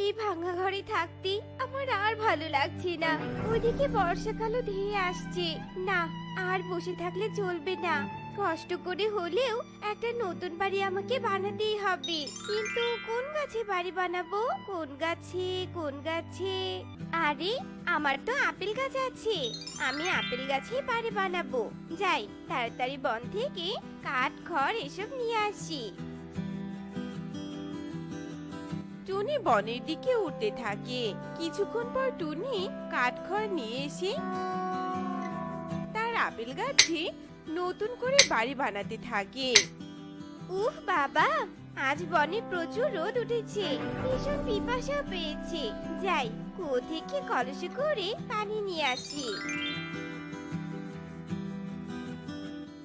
এই ভাঙা ঘরে থাকতে আমার আর ভালো লাগছে না। ওইদিকে বর্ষাকালও ধেয়ে আসছে। না, আর বসে থাকলে চলবে না। কষ্ট করে হলেও একটা নতুন বাড়ি আমাকে বানাতেই হবে। কিন্তু কোন গাছে বাড়ি বানাবো? কোন গাছে, কোন গাছে? আরে, আমার তো আপেল গাছ আছে। আমি আপেল গাছে বাড়ি বানাবো। যাই, তাড়াতাড়ি বন থেকে কাঠ খড় এসব নিয়ে আসি। টুনি বনের দিকে উঠতে থাকে। কিছুক্ষণ পর টুনি কাঠখড় নিয়ে এসে তার আপেল গাছে নতুন করে বাড়ি বানাতে থাকে। উফ বাবা, আজ বনে প্রচুর রোদ উঠেছে। ভীষণ পিপাসা পেয়েছে। যাই, কুয়ো থেকে কলসে করে পানি নিয়ে আসি।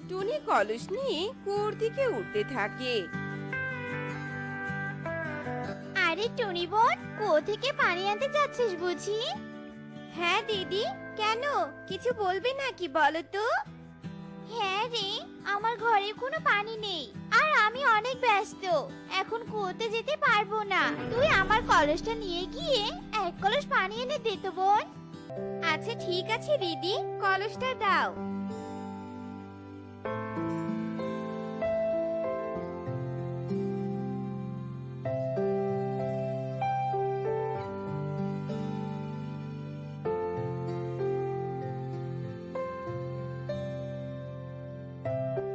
টুনি কলস নিয়ে কুয়োর দিকে উঠতে থাকে। আরে টুনি বোন, কুয়ো থেকে পানি আনতে যাচ্ছিস বুঝি? হ্যাঁ দিদি, কেন? কিছু বলবে নাকি বলো তো? হ্যাঁ রে, আমার ঘরে কোনো পানি নেই আর আমি অনেক ব্যস্ত। এখন কুয়োতে যেতে পারবো না। তুই আমার কলসটা নিয়ে গিয়ে এক কলস পানি এনে দে তো বোন। আচ্ছা ঠিক আছে দিদি, কলসটা দাও।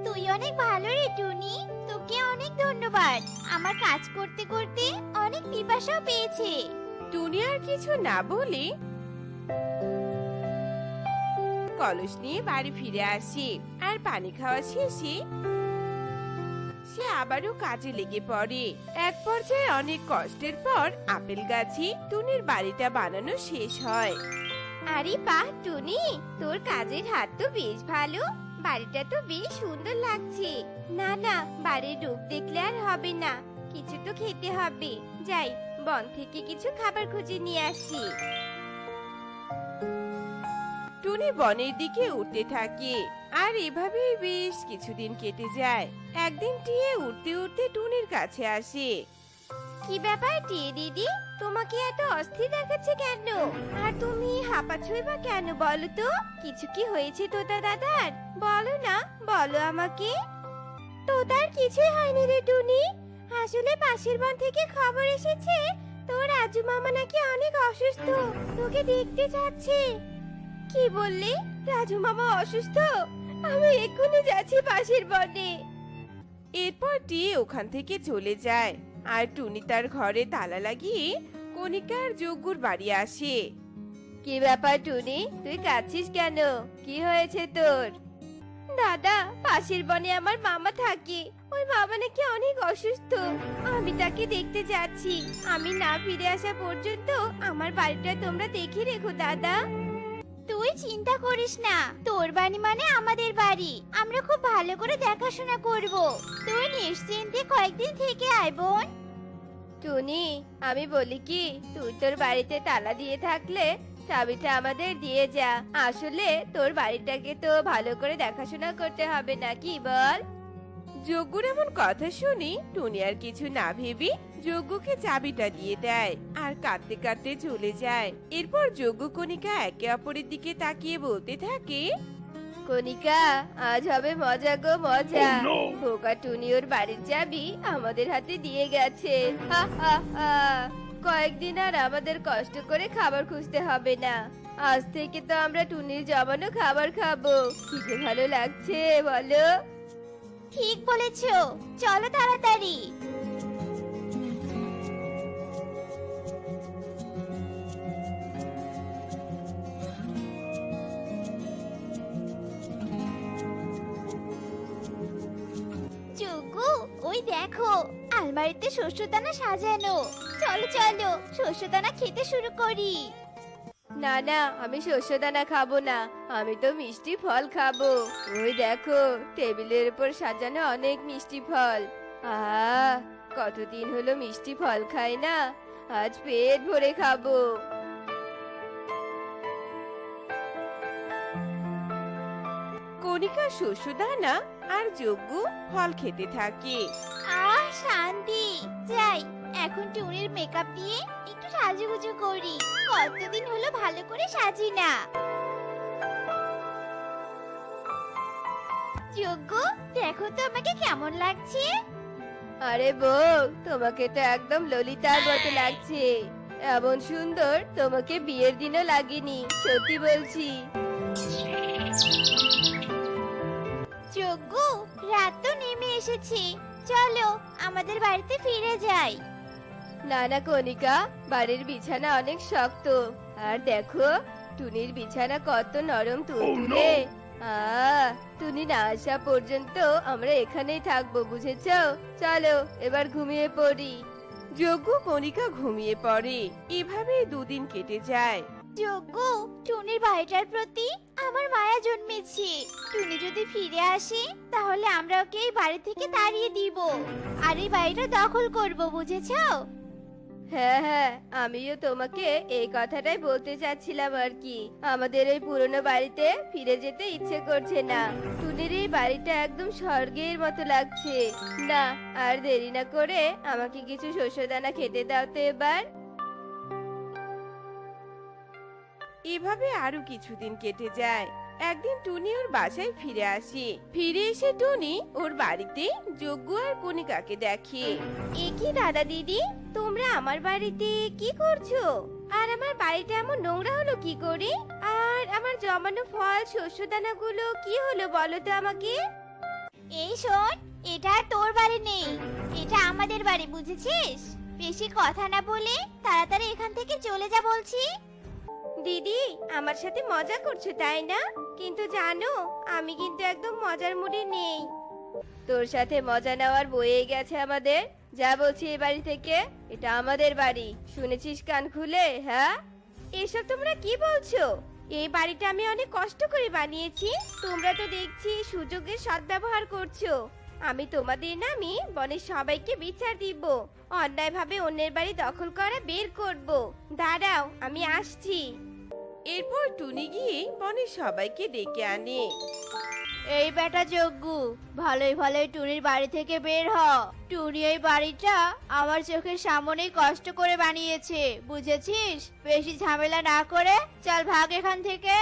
তুই অনেক ভালো রে টুনি, তোকে অনেক ধন্যবাদ। আমার কাজ করতে করতে অনেক পিপাসাও পেয়েছে। টুনি আর কিছু না বলে কলস নিয়ে বাড়ি ফিরে আসে। আর পানি খাওয়া শেষে সে আবারও কাজে লেগে পড়ে। এক পর্যায়ে অনেক কষ্টের পর আপেল গাছে টুনির বাড়িটা বানানো শেষ হয়। আরে বাহ টুনি, তোর কাজের হাত তো বেশ ভালো। বাড়িটা তো বেশ সুন্দর লাগছে। না না, বাড়ির রূপ দেখলে আর হবে না, কিছু তো খেতে হবে। যাই, বন থেকে কিছু খাবার খুঁজে নিয়ে আসি। টুনি বনের দিকে উঠতে থাকে। আর এভাবেই বেশ কিছুদিন কেটে যায়। একদিন টিয়ে উঠতে উঠতে টুনির কাছে আসে। কি ব্যাপার টিয়ে দিদি, তোমাকে এত অস্থির দেখাচ্ছে কেন? আর তুমি হাঁপাচ্ছই বা কেন বলো তো? কিছু কি হয়েছে তোতা দাদার? বলো না, বলো আমাকে। তোতার কিছুই হয়নি রে টুনি। আসলে পাশের বন থেকে খবর এসেছে তোর রাজু মামা নাকি অনেক অসুস্থ, তোকে দেখতে যাচ্ছে। কি বললি? রাজু মামা অসুস্থ? আমি এক্ষুনি যাচ্ছি পাশের বনে। এরপর টিয়ে ওখান থেকে চলে যায়। আর টুনি তার ঘরে তালা লাগিয়ে কণিকা আর যজ্ঞুর বাড়ি আসে। কি ব্যাপার টুনি, তুই কাঁদছিস কেন? কি হয়েছে তোর? দাদা, পাশের বনে আমার মামা থাকে। ওই মামা নাকি অনেক অসুস্থ। আমি তাকে দেখতে যাচ্ছি। আমি না ফিরে আসা পর্যন্ত আমার বাড়িটা তোমরা দেখে রেখো দাদা। তুই চিন্তা করিস না, তোর বাড়ি মানে আমাদের বাড়ি। আমরা খুব ভালো করে দেখাশোনা করব। তুই নিশ্চিন্তে কয়েকদিন থেকে আয় বোন। টুনি, আমি বলি কি, তুই তোর বাড়িতে তালা দিয়ে থাকলে চাবিটা আমাদের দিয়ে যা। আসলে তোর বাড়িটাকে তো ভালো করে দেখাশোনা করতে হবে নাকি বল? যজ্ঞুর এমন কথা শুনি টুনি আর কিছু না ভেবে যজ্ঞকে চাবিটা দিয়ে দেয় আর কাঁদতে কাঁদতে চলে যায়। এরপর যজ্ঞ কণিকা একে অপরের দিকে তাকিয়ে বলতে থাকে, কণিকা, আজ হবে মজা গো মজা। খোকা টুনি ওর বাড়ির চাবি আমাদের হাতে দিয়ে গেছে। হা হা হা। কয়েকদিন আর আমাদের কষ্ট করে খাবার খুঁজতে হবে না। আজ থেকে তো আমরা টুনির জমানো খাবার খাবো। কি যে ভালো লাগছে বলো। ঠিক বলেছো, চলো তাড়াতাড়ি। যোগু, ওই দেখো, আলমারিতে শস্যদানা সাজানো। চলো চলো, শস্যদানা খেতে শুরু করি। না না, আমি শস্যদানা খাবো না। আমি তো মিষ্টি ফল খাবো। ওই দেখো, টেবিলের উপর সাজানো অনেক মিষ্টি ফল। আহ, কতদিন হলো মিষ্টি ফল খাই না। আজ পেট ভরে খাবো। কণিকা শস্যদানা আর যজ্ঞ ফল খেতে থাকে। আহ শান্তি। যাই, এখন টুনির মেকআপ দিয়ে একটু সাজুগুজু করি। কতদিন হলো ভালো করে সাজি না। যোগ্য, দেখো তো আমাকে কেমন লাগছে। আরে বউ, তোমাকে তো একদম ললিতার মতো লাগছে। এমন সুন্দর তোমাকে বিয়ের দিনও লাগেনি, সত্যি বলছি। যোগ্য, রাত তো নেমে এসেছে, চলো আমাদের বাড়িতে ফিরে যাই। না না কণিকা, বাড়ির বিছানা অনেক শক্ত। আর দেখো টুনির বিছানা কত নরম তুলতুলে। টুনি না আসা পর্যন্ত আমরা এখানেই থাকবো, বুঝেছো? চলো এবার ঘুমিয়ে পড়ি। যজ্ঞ কণিকা ঘুমিয়ে পড়ে। এভাবে দুদিন কেটে যায়। যোগ্য, টুনির বাড়িটার প্রতি আমার মায়া জন্মেছে। টুনি যদি ফিরে আসে তাহলে আমরা ওকে এই বাড়ি থেকে তাড়িয়ে দিব আর এই বাড়িটা দখল করব, বুঝেছো? হ্যাঁ হ্যাঁ, আমিও তোমাকে এই কথাটাই বলতে চাচ্ছিলাম আর কি। আমাদের ওই পুরনো বাড়িতে ফিরে যেতে ইচ্ছে করছে না। টুনির এই বাড়িটা একদম স্বর্গের মতো লাগছে। না, আর দেরি না করে আমাকে কিছু শস্যদানা খেতে দাও তো এবার। এভাবে আরো কিছুদিন কেটে যায়। একদিন টুনি ওর বাসায় ফিরে আসে। ফিরে এসে টুনি ওর বাড়িতে যজ্ঞ আর কণিকাকে দেখে। এ কি দাদা দিদি, তোমরা আমার বাড়িতে কি করছো? আর আমার বাড়িটা এমন নোংরা হলো কি করে? আর আমার জমানো ফল শস্যদানাগুলো কি হলো বলো তো আমাকে। এই শোন, এটা আর তোর বাড়ি নেই, এটা আমাদের বাড়ি, বুঝেছিস? বেশি কথা না বলে তাড়াতাড়ি এখান থেকে চলে যা বলছি। দিদি, আমার সাথে মজা করছো তাই না? কিন্তু জানো আমি কিন্তু একদম মজার মুডে নেই। তোর সাথে মজা নেওয়ার বয়ে গেছে আমাদের। যা বলছি এই বাড়ি থেকে, এটা আমাদের বাড়ি, শুনেছিস কান খুলে? হ্যাঁ, এসব তোমরা কি বলছো? এই বাড়িটা আমি অনেক কষ্ট করে বানিয়েছি, তোমরা তো দেখছি সুযোগের সদ্ব্যবহার করছো। আমি তোমাদের নামে বনের সবাইকে বিচার দিব, অন্যায়ভাবে অন্যের বাড়ি দখল করা বের করব। দাঁড়াও, আমি আসছি। এরপর টুনি গিয়ে বনের সবাইকে ডেকে আনে। এই বেটা যজ্ঞ, ভালোই ভালোই টুনির বাড়ি থেকে বের হ। টুনি এই বাড়িটা আমার চোখের সামনেই কষ্ট করে বানিয়েছে, বুঝেছিস? বেশি ঝামেলা না করে চল ভাগ এখান থেকে।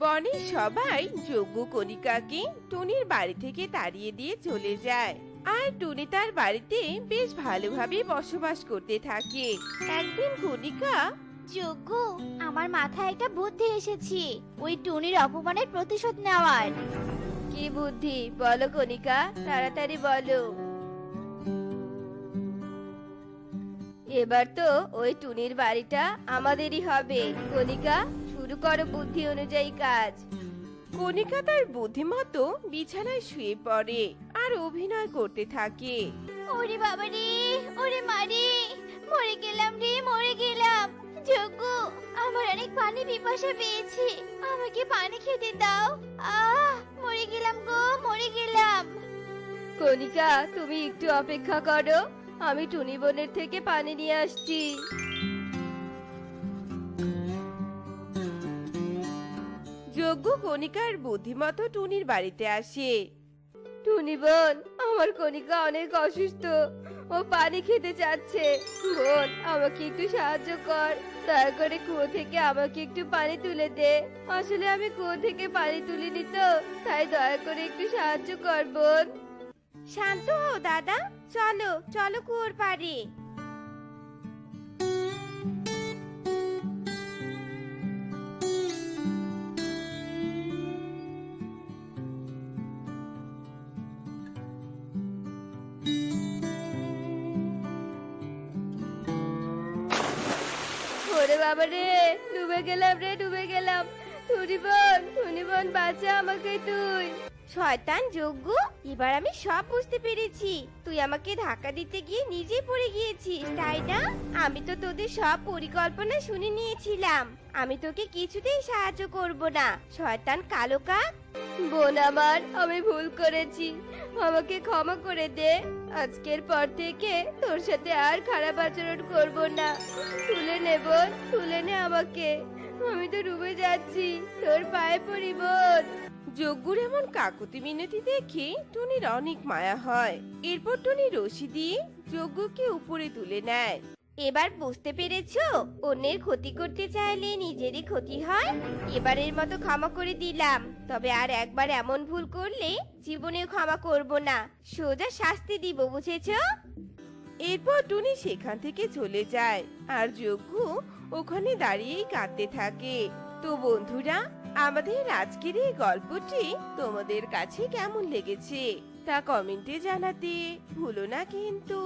বনের সবাই যজ্ঞ কণিকাকে টুনির বাড়ি থেকে তাড়িয়ে দিয়ে চলে যায়। আর টুনি তার বাড়িতে বেশ ভালোভাবে বসবাস করতে থাকে। একদিন কণিকা, যজ্ঞ, আমার মাথায় একটা বুদ্ধি এসেছে, ওই টুনির অপমানের প্রতিশোধ নেওয়ার। কি বুদ্ধি বলো কণিকা, তাড়াতাড়ি বলো। এবার তো ওই টুনির বাড়িটা আমাদেরই হবে। কণিকা, শুরু করো বুদ্ধি অনুযায়ী কাজ। কণিকা তার বুদ্ধিমতো বিছানায় শুয়ে পড়ে আর অভিনয় করতে থাকে। ওরে বাবা রে, ওরে মারে, মরে গেলাম রে, মরে গেলাম। যজ্ঞ, আমার অনেক পানি পিপাসা পেয়েছে, আমাকে পানি খেতে দাও। মরে গেলাম গো, মরে গেলাম। কণিকা, তুমি একটু অপেক্ষা করো, আমি টুনি বোনের থেকে পানি নিয়ে আসছি। যজ্ঞ কণিকার বুদ্ধিমতো টুনির বাড়িতে আসে। টুনি বোন, আমার কণিকা অনেক অসুস্থ, ও পানি খেতে চাচ্ছে। বোন, আমাকে একটু সাহায্য কর, দয়া করে কুয়ো থেকে আমাকে একটু পানি তুলে দে। আসলে আমি কুয়ো থেকে পানি তুলিনি তো, তাই দয়া করে একটু সাহায্য কর বোন। শান্ত হও দাদা, চলো চলো কুয়োর পাড়ে। ওরে বাবা রে, ডুবে গেলাম রে, ডুবে গেলাম। টুনি বোন বাঁচা আমাকে তুই। শয়তান যজ্ঞ, এবার আমি সব বুঝতে পেরেছি। তুই আমাকে ধাক্কা দিতে গিয়ে নিজেই পড়ে গিয়েছিস, তাই না? আমি তো তোদের সব পরিকল্পনা শুনে নিয়েছিলাম। আমি তোকে কিছুতেই সাহায্য করব না, শয়তান কালো কাক। বোন আমার, আমি ভুল করেছি, আমাকে ক্ষমা করে দে। আজকের পর থেকে তোর সাথে আর খারাপ আচরণ করব না। তুলে নে বোন, তুলে নে আমাকে, আমি তো ডুবে যাচ্ছি, তোর পায়ে পড়ি বোন। যজ্ঞুর এমন কাকুতি মিনতি দেখে টুনির অনেক মায়া হয়। এরপর টুনি রশি দিয়ে যজ্ঞকে উপরে তুলে নেয়। এবার বুঝতে পেরেছো অন্যের ক্ষতি করতে চাইলে নিজেরই ক্ষতি হয়। এবারের মতো ক্ষমা করে দিলাম, তবে আর একবার এমন ভুল করলে জীবনেও ক্ষমা করব না, সোজা শাস্তি দিব, বুঝেছো? এরপর টুনি সেখান থেকে চলে যায়, আর যজ্ঞ ওখানে দাঁড়িয়েই কাঁদতে থাকে। তো বন্ধুরা, আমাদের আজকের এই গল্পটি তোমাদের কাছে কেমন লেগেছে তা কমেন্টে জানাতে ভুলো না কিন্তু।